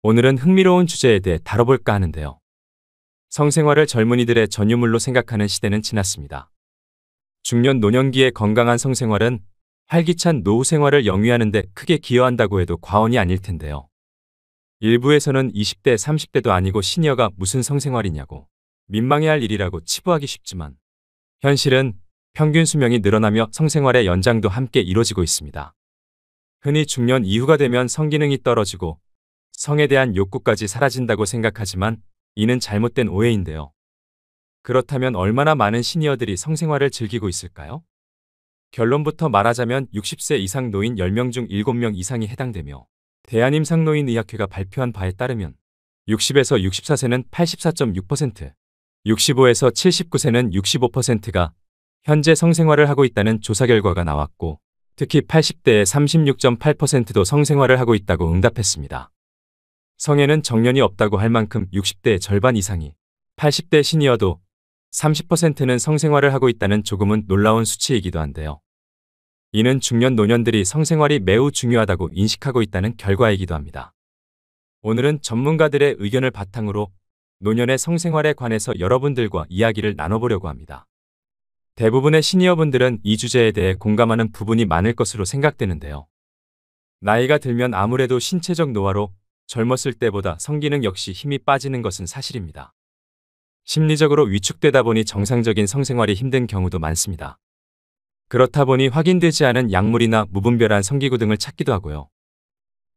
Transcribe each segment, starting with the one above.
오늘은 흥미로운 주제에 대해 다뤄볼까 하는데요. 성생활을 젊은이들의 전유물로 생각하는 시대는 지났습니다. 중년 노년기의 건강한 성생활은 활기찬 노후 생활을 영위하는 데 크게 기여한다고 해도 과언이 아닐 텐데요. 일부에서는 20대, 30대도 아니고 시니어가 무슨 성생활이냐고 민망해할 일이라고 치부하기 쉽지만 현실은 평균 수명이 늘어나며 성생활의 연장도 함께 이루어지고 있습니다. 흔히 중년 이후가 되면 성기능이 떨어지고 성에 대한 욕구까지 사라진다고 생각하지만 이는 잘못된 오해인데요. 그렇다면 얼마나 많은 시니어들이 성생활을 즐기고 있을까요? 결론부터 말하자면 60세 이상 노인 10명 중 7명 이상이 해당되며 대한임상노인의학회가 발표한 바에 따르면 60에서 64세는 84.6%, 65에서 79세는 65%가 현재 성생활을 하고 있다는 조사 결과가 나왔고 특히 80대의 36.8%도 성생활을 하고 있다고 응답했습니다. 성에는 정년이 없다고 할 만큼 60대의 절반 이상이 80대 시니어도 30%는 성생활을 하고 있다는 조금은 놀라운 수치이기도 한데요. 이는 중년 노년들이 성생활이 매우 중요하다고 인식하고 있다는 결과이기도 합니다. 오늘은 전문가들의 의견을 바탕으로 노년의 성생활에 관해서 여러분들과 이야기를 나눠보려고 합니다. 대부분의 시니어분들은 이 주제에 대해 공감하는 부분이 많을 것으로 생각되는데요. 나이가 들면 아무래도 신체적 노화로 젊었을 때보다 성기능 역시 힘이 빠지는 것은 사실입니다. 심리적으로 위축되다 보니 정상적인 성생활이 힘든 경우도 많습니다. 그렇다 보니 확인되지 않은 약물이나 무분별한 성기구 등을 찾기도 하고요.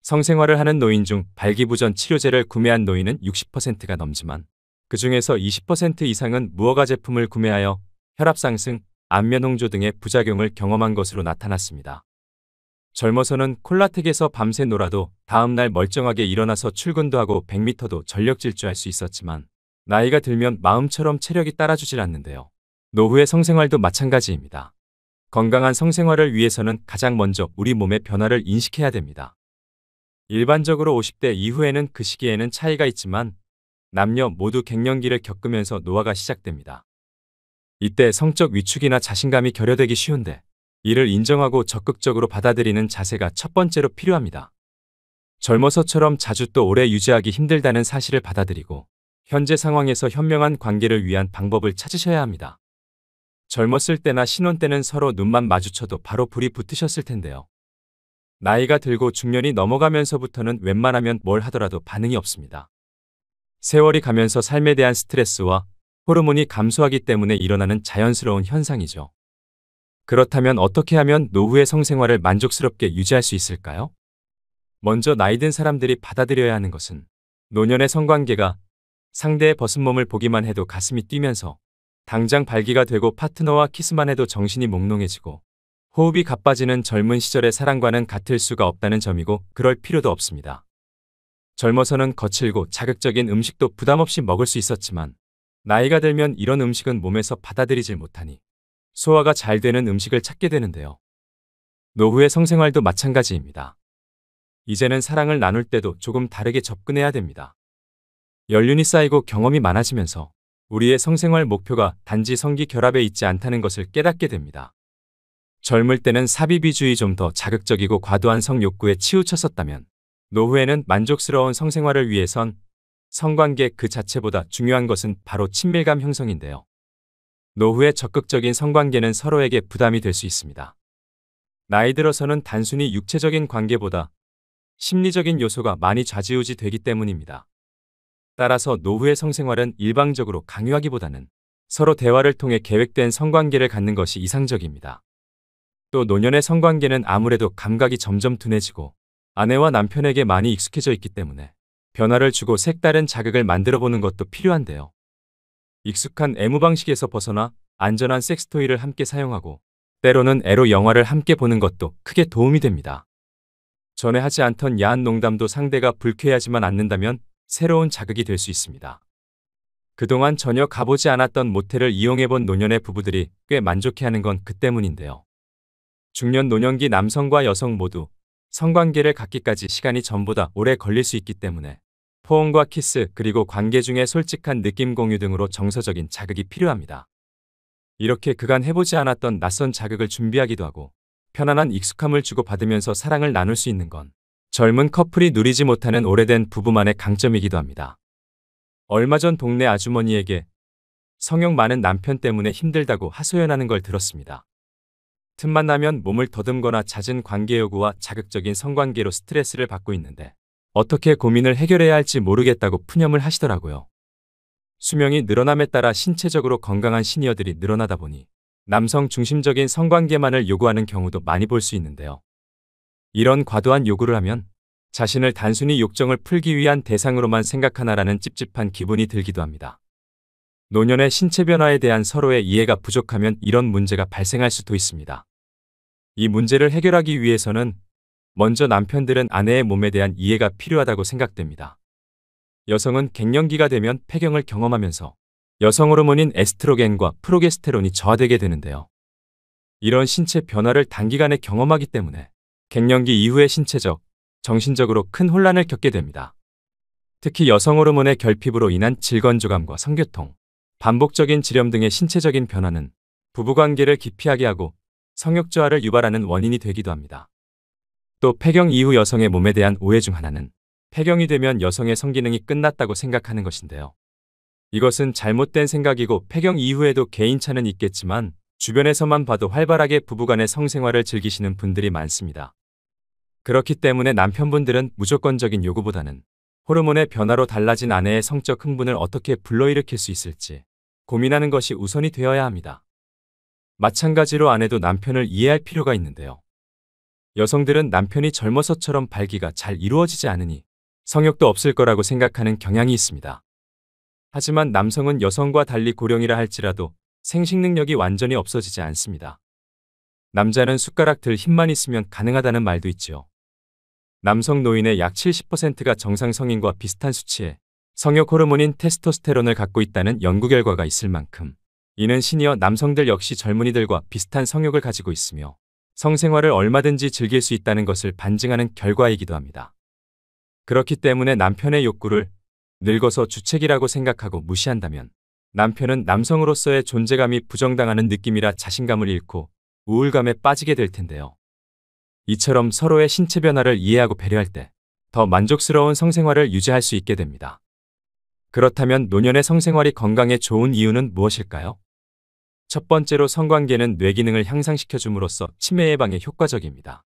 성생활을 하는 노인 중 발기부전 치료제를 구매한 노인은 60%가 넘지만 그 중에서 20% 이상은 무허가 제품을 구매하여 혈압 상승, 안면 홍조 등의 부작용을 경험한 것으로 나타났습니다. 젊어서는 콜라텍에서 밤새 놀아도 다음날 멀쩡하게 일어나서 출근도 하고 100m도 전력 질주할 수 있었지만 나이가 들면 마음처럼 체력이 따라주질 않는데요. 노후의 성생활도 마찬가지입니다. 건강한 성생활을 위해서는 가장 먼저 우리 몸의 변화를 인식해야 됩니다. 일반적으로 50대 이후에는 그 시기에는 차이가 있지만 남녀 모두 갱년기를 겪으면서 노화가 시작됩니다. 이때 성적 위축이나 자신감이 결여되기 쉬운데 이를 인정하고 적극적으로 받아들이는 자세가 첫 번째로 필요합니다. 젊어서처럼 자주 또 오래 유지하기 힘들다는 사실을 받아들이고 현재 상황에서 현명한 관계를 위한 방법을 찾으셔야 합니다. 젊었을 때나 신혼 때는 서로 눈만 마주쳐도 바로 불이 붙으셨을 텐데요. 나이가 들고 중년이 넘어가면서부터는 웬만하면 뭘 하더라도 반응이 없습니다. 세월이 가면서 삶에 대한 스트레스와 호르몬이 감소하기 때문에 일어나는 자연스러운 현상이죠. 그렇다면 어떻게 하면 노후의 성생활을 만족스럽게 유지할 수 있을까요? 먼저 나이 든 사람들이 받아들여야 하는 것은 노년의 성관계가 상대의 벗은 몸을 보기만 해도 가슴이 뛰면서 당장 발기가 되고 파트너와 키스만 해도 정신이 몽롱해지고 호흡이 가빠지는 젊은 시절의 사랑과는 같을 수가 없다는 점이고 그럴 필요도 없습니다. 젊어서는 거칠고 자극적인 음식도 부담 없이 먹을 수 있었지만 나이가 들면 이런 음식은 몸에서 받아들이질 못하니 소화가 잘 되는 음식을 찾게 되는데요. 노후의 성생활도 마찬가지입니다. 이제는 사랑을 나눌 때도 조금 다르게 접근해야 됩니다. 연륜이 쌓이고 경험이 많아지면서 우리의 성생활 목표가 단지 성기 결합에 있지 않다는 것을 깨닫게 됩니다. 젊을 때는 삽입이주의 좀 더 자극적이고 과도한 성욕구에 치우쳤었다면 노후에는 만족스러운 성생활을 위해선 성관계 그 자체보다 중요한 것은 바로 친밀감 형성인데요. 노후의 적극적인 성관계는 서로에게 부담이 될 수 있습니다. 나이 들어서는 단순히 육체적인 관계보다 심리적인 요소가 많이 좌지우지 되기 때문입니다. 따라서 노후의 성생활은 일방적으로 강요하기보다는 서로 대화를 통해 계획된 성관계를 갖는 것이 이상적입니다. 또 노년의 성관계는 아무래도 감각이 점점 둔해지고 아내와 남편에게 많이 익숙해져 있기 때문에 변화를 주고 색다른 자극을 만들어보는 것도 필요한데요. 익숙한 애무 방식에서 벗어나 안전한 섹스토이를 함께 사용하고 때로는 에로 영화를 함께 보는 것도 크게 도움이 됩니다. 전에 하지 않던 야한 농담도 상대가 불쾌해하지만 않는다면 새로운 자극이 될 수 있습니다. 그동안 전혀 가보지 않았던 모텔을 이용해본 노년의 부부들이 꽤 만족해하는 건 그 때문인데요. 중년 노년기 남성과 여성 모두 성관계를 갖기까지 시간이 전보다 오래 걸릴 수 있기 때문에 포옹과 키스 그리고 관계 중에 솔직한 느낌 공유 등으로 정서적인 자극이 필요합니다. 이렇게 그간 해보지 않았던 낯선 자극을 준비하기도 하고 편안한 익숙함을 주고받으면서 사랑을 나눌 수 있는 건 젊은 커플이 누리지 못하는 오래된 부부만의 강점이기도 합니다. 얼마 전 동네 아주머니에게 성욕 많은 남편 때문에 힘들다고 하소연하는 걸 들었습니다. 틈만 나면 몸을 더듬거나 잦은 관계 요구와 자극적인 성관계로 스트레스를 받고 있는데 어떻게 고민을 해결해야 할지 모르겠다고 푸념을 하시더라고요. 수명이 늘어남에 따라 신체적으로 건강한 시니어들이 늘어나다 보니 남성 중심적인 성관계만을 요구하는 경우도 많이 볼 수 있는데요. 이런 과도한 요구를 하면 자신을 단순히 욕정을 풀기 위한 대상으로만 생각하나라는 찝찝한 기분이 들기도 합니다. 노년의 신체 변화에 대한 서로의 이해가 부족하면 이런 문제가 발생할 수도 있습니다. 이 문제를 해결하기 위해서는 먼저 남편들은 아내의 몸에 대한 이해가 필요하다고 생각됩니다. 여성은 갱년기가 되면 폐경을 경험하면서 여성 호르몬인 에스트로겐과 프로게스테론이 저하되게 되는데요. 이런 신체 변화를 단기간에 경험하기 때문에 갱년기 이후의 신체적, 정신적으로 큰 혼란을 겪게 됩니다. 특히 여성 호르몬의 결핍으로 인한 질건조감과 성교통, 반복적인 질염 등의 신체적인 변화는 부부관계를 기피하게 하고 성욕 저하를 유발하는 원인이 되기도 합니다. 또 폐경 이후 여성의 몸에 대한 오해 중 하나는 폐경이 되면 여성의 성기능이 끝났다고 생각하는 것인데요. 이것은 잘못된 생각이고 폐경 이후에도 개인차는 있겠지만 주변에서만 봐도 활발하게 부부간의 성생활을 즐기시는 분들이 많습니다. 그렇기 때문에 남편분들은 무조건적인 요구보다는 호르몬의 변화로 달라진 아내의 성적 흥분을 어떻게 불러일으킬 수 있을지 고민하는 것이 우선이 되어야 합니다. 마찬가지로 아내도 남편을 이해할 필요가 있는데요. 여성들은 남편이 젊어서처럼 발기가 잘 이루어지지 않으니 성욕도 없을 거라고 생각하는 경향이 있습니다. 하지만 남성은 여성과 달리 고령이라 할지라도 생식 능력이 완전히 없어지지 않습니다. 남자는 숟가락 들 힘만 있으면 가능하다는 말도 있지요. 남성 노인의 약 70%가 정상 성인과 비슷한 수치의 성욕 호르몬인 테스토스테론을 갖고 있다는 연구 결과가 있을 만큼 이는 시니어 남성들 역시 젊은이들과 비슷한 성욕을 가지고 있으며 성생활을 얼마든지 즐길 수 있다는 것을 반증하는 결과이기도 합니다. 그렇기 때문에 남편의 욕구를 늙어서 주책이라고 생각하고 무시한다면 남편은 남성으로서의 존재감이 부정당하는 느낌이라 자신감을 잃고 우울감에 빠지게 될 텐데요. 이처럼 서로의 신체 변화를 이해하고 배려할 때 더 만족스러운 성생활을 유지할 수 있게 됩니다. 그렇다면 노년의 성생활이 건강에 좋은 이유는 무엇일까요? 첫 번째로 성관계는 뇌기능을 향상시켜줌으로써 치매 예방에 효과적입니다.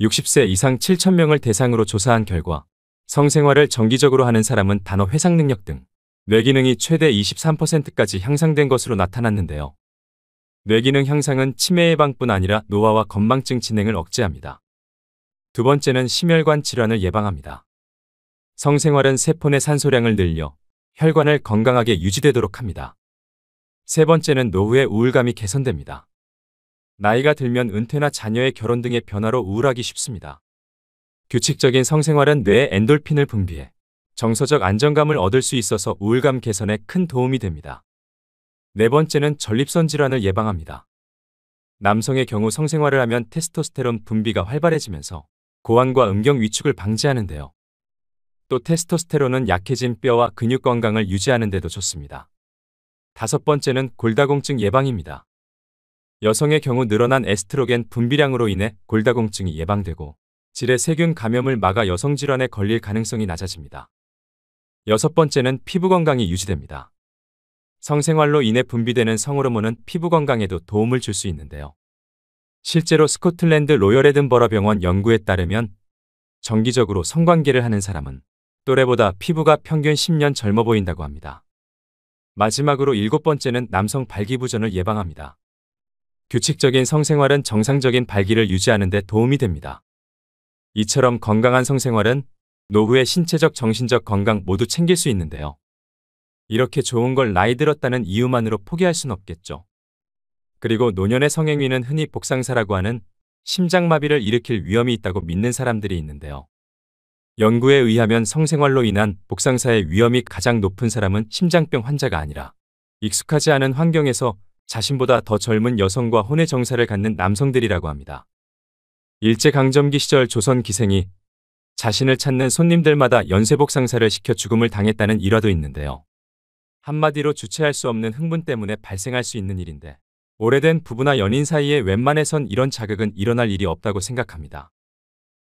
60세 이상 7,000명을 대상으로 조사한 결과 성생활을 정기적으로 하는 사람은 단어 회상 능력 등 뇌기능이 최대 23%까지 향상된 것으로 나타났는데요. 뇌기능 향상은 치매 예방뿐 아니라 노화와 건망증 진행을 억제합니다. 두 번째는 심혈관 질환을 예방합니다. 성생활은 세포 내 산소량을 늘려 혈관을 건강하게 유지되도록 합니다. 세 번째는 노후의 우울감이 개선됩니다. 나이가 들면 은퇴나 자녀의 결혼 등의 변화로 우울하기 쉽습니다. 규칙적인 성생활은 뇌에 엔돌핀을 분비해 정서적 안정감을 얻을 수 있어서 우울감 개선에 큰 도움이 됩니다. 네 번째는 전립선 질환을 예방합니다. 남성의 경우 성생활을 하면 테스토스테론 분비가 활발해지면서 고환과 음경 위축을 방지하는데요. 또 테스토스테론은 약해진 뼈와 근육 건강을 유지하는 데도 좋습니다. 다섯 번째는 골다공증 예방입니다. 여성의 경우 늘어난 에스트로겐 분비량으로 인해 골다공증이 예방되고 질의 세균 감염을 막아 여성 질환에 걸릴 가능성이 낮아집니다. 여섯 번째는 피부 건강이 유지됩니다. 성생활로 인해 분비되는 성호르몬은 피부 건강에도 도움을 줄 수 있는데요. 실제로 스코틀랜드 로열 에든버러 병원 연구에 따르면 정기적으로 성관계를 하는 사람은 또래보다 피부가 평균 10년 젊어 보인다고 합니다. 마지막으로 일곱 번째는 남성 발기부전을 예방합니다. 규칙적인 성생활은 정상적인 발기를 유지하는 데 도움이 됩니다. 이처럼 건강한 성생활은 노후의 신체적 정신적 건강 모두 챙길 수 있는데요. 이렇게 좋은 걸 나이 들었다는 이유만으로 포기할 순 없겠죠. 그리고 노년의 성행위는 흔히 복상사라고 하는 심장마비를 일으킬 위험이 있다고 믿는 사람들이 있는데요. 연구에 의하면 성생활로 인한 복상사의 위험이 가장 높은 사람은 심장병 환자가 아니라 익숙하지 않은 환경에서 자신보다 더 젊은 여성과 혼의 정사를 갖는 남성들이라고 합니다. 일제강점기 시절 조선 기생이 자신을 찾는 손님들마다 연쇄복상사를 시켜 죽음을 당했다는 일화도 있는데요. 한마디로 주체할 수 없는 흥분 때문에 발생할 수 있는 일인데 오래된 부부나 연인 사이에 웬만해선 이런 자극은 일어날 일이 없다고 생각합니다.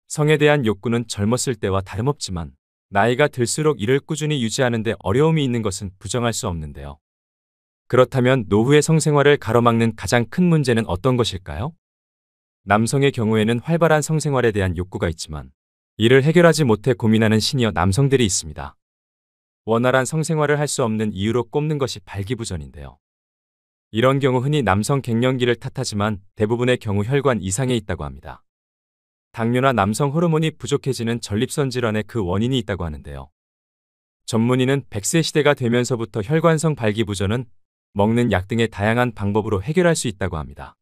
성에 대한 욕구는 젊었을 때와 다름없지만 나이가 들수록 이를 꾸준히 유지하는 데 어려움이 있는 것은 부정할 수 없는데요. 그렇다면 노후의 성생활을 가로막는 가장 큰 문제는 어떤 것일까요? 남성의 경우에는 활발한 성생활에 대한 욕구가 있지만 이를 해결하지 못해 고민하는 시니어 남성들이 있습니다. 원활한 성생활을 할 수 없는 이유로 꼽는 것이 발기부전인데요. 이런 경우 흔히 남성 갱년기를 탓하지만 대부분의 경우 혈관 이상에 있다고 합니다. 당뇨나 남성 호르몬이 부족해지는 전립선 질환의 그 원인이 있다고 하는데요. 전문의는 100세 시대가 되면서부터 혈관성 발기부전은 먹는 약 등의 다양한 방법으로 해결할 수 있다고 합니다.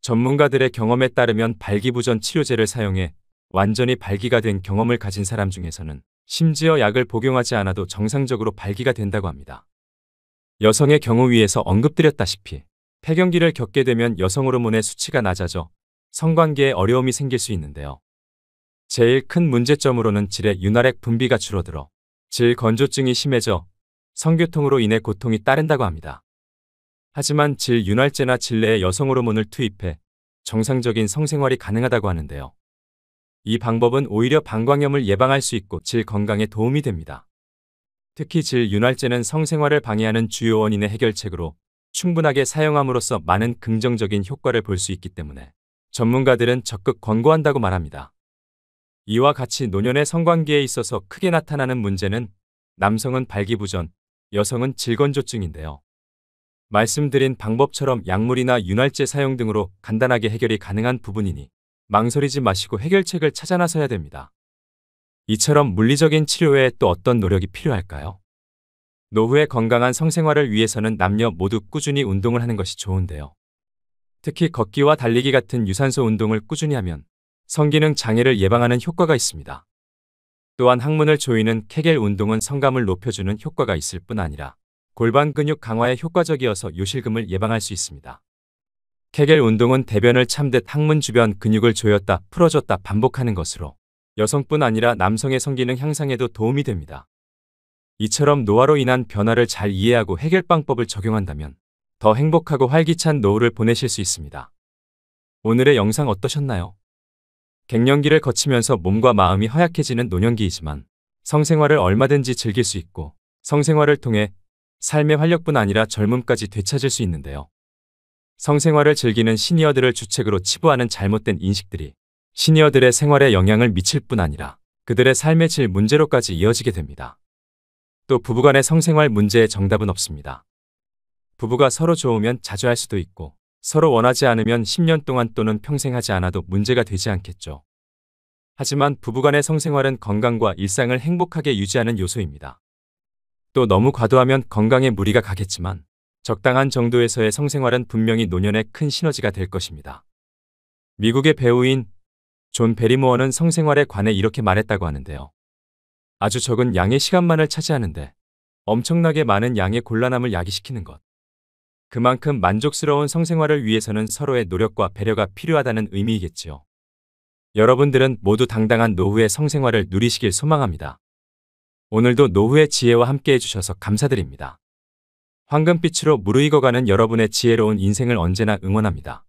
전문가들의 경험에 따르면 발기부전 치료제를 사용해 완전히 발기가 된 경험을 가진 사람 중에서는 심지어 약을 복용하지 않아도 정상적으로 발기가 된다고 합니다. 여성의 경우 위에서 언급드렸다시피 폐경기를 겪게 되면 여성 호르몬의 수치가 낮아져 성관계에 어려움이 생길 수 있는데요. 제일 큰 문제점으로는 질의 윤활액 분비가 줄어들어 질 건조증이 심해져 성교통으로 인해 고통이 따른다고 합니다. 하지만 질 윤활제나 질 내에 여성 호르몬을 투입해 정상적인 성생활이 가능하다고 하는데요. 이 방법은 오히려 방광염을 예방할 수 있고 질 건강에 도움이 됩니다. 특히 질 윤활제는 성생활을 방해하는 주요 원인의 해결책으로 충분하게 사용함으로써 많은 긍정적인 효과를 볼 수 있기 때문에 전문가들은 적극 권고한다고 말합니다. 이와 같이 노년의 성관계에 있어서 크게 나타나는 문제는 남성은 발기부전, 여성은 질건조증인데요. 말씀드린 방법처럼 약물이나 윤활제 사용 등으로 간단하게 해결이 가능한 부분이니 망설이지 마시고 해결책을 찾아 나서야 됩니다. 이처럼 물리적인 치료 외에 또 어떤 노력이 필요할까요? 노후의 건강한 성생활을 위해서는 남녀 모두 꾸준히 운동을 하는 것이 좋은데요. 특히 걷기와 달리기 같은 유산소 운동을 꾸준히 하면 성기능 장애를 예방하는 효과가 있습니다. 또한 항문을 조이는 케겔 운동은 성감을 높여주는 효과가 있을 뿐 아니라 골반 근육 강화에 효과적이어서 요실금을 예방할 수 있습니다. 케겔 운동은 대변을 참듯 항문 주변 근육을 조였다 풀어줬다 반복하는 것으로 여성뿐 아니라 남성의 성기능 향상에도 도움이 됩니다. 이처럼 노화로 인한 변화를 잘 이해하고 해결방법을 적용한다면 더 행복하고 활기찬 노후를 보내실 수 있습니다. 오늘의 영상 어떠셨나요? 갱년기를 거치면서 몸과 마음이 허약해지는 노년기이지만 성생활을 얼마든지 즐길 수 있고 성생활을 통해 삶의 활력뿐 아니라 젊음까지 되찾을 수 있는데요. 성생활을 즐기는 시니어들을 주책으로 치부하는 잘못된 인식들이 시니어들의 생활에 영향을 미칠 뿐 아니라 그들의 삶의 질 문제로까지 이어지게 됩니다. 또 부부간의 성생활 문제에 정답은 없습니다. 부부가 서로 좋으면 자주 할 수도 있고 서로 원하지 않으면 10년 동안 또는 평생 하지 않아도 문제가 되지 않겠죠. 하지만 부부간의 성생활은 건강과 일상을 행복하게 유지하는 요소입니다. 또 너무 과도하면 건강에 무리가 가겠지만 적당한 정도에서의 성생활은 분명히 노년에 큰 시너지가 될 것입니다. 미국의 배우인 존 베리모어는 성생활에 관해 이렇게 말했다고 하는데요. 아주 적은 양의 시간만을 차지하는데 엄청나게 많은 양의 곤란함을 야기시키는 것. 그만큼 만족스러운 성생활을 위해서는 서로의 노력과 배려가 필요하다는 의미이겠지요. 여러분들은 모두 당당한 노후의 성생활을 누리시길 소망합니다. 오늘도 노후의 지혜와 함께 해주셔서 감사드립니다. 황금빛으로 무르익어가는 여러분의 지혜로운 인생을 언제나 응원합니다.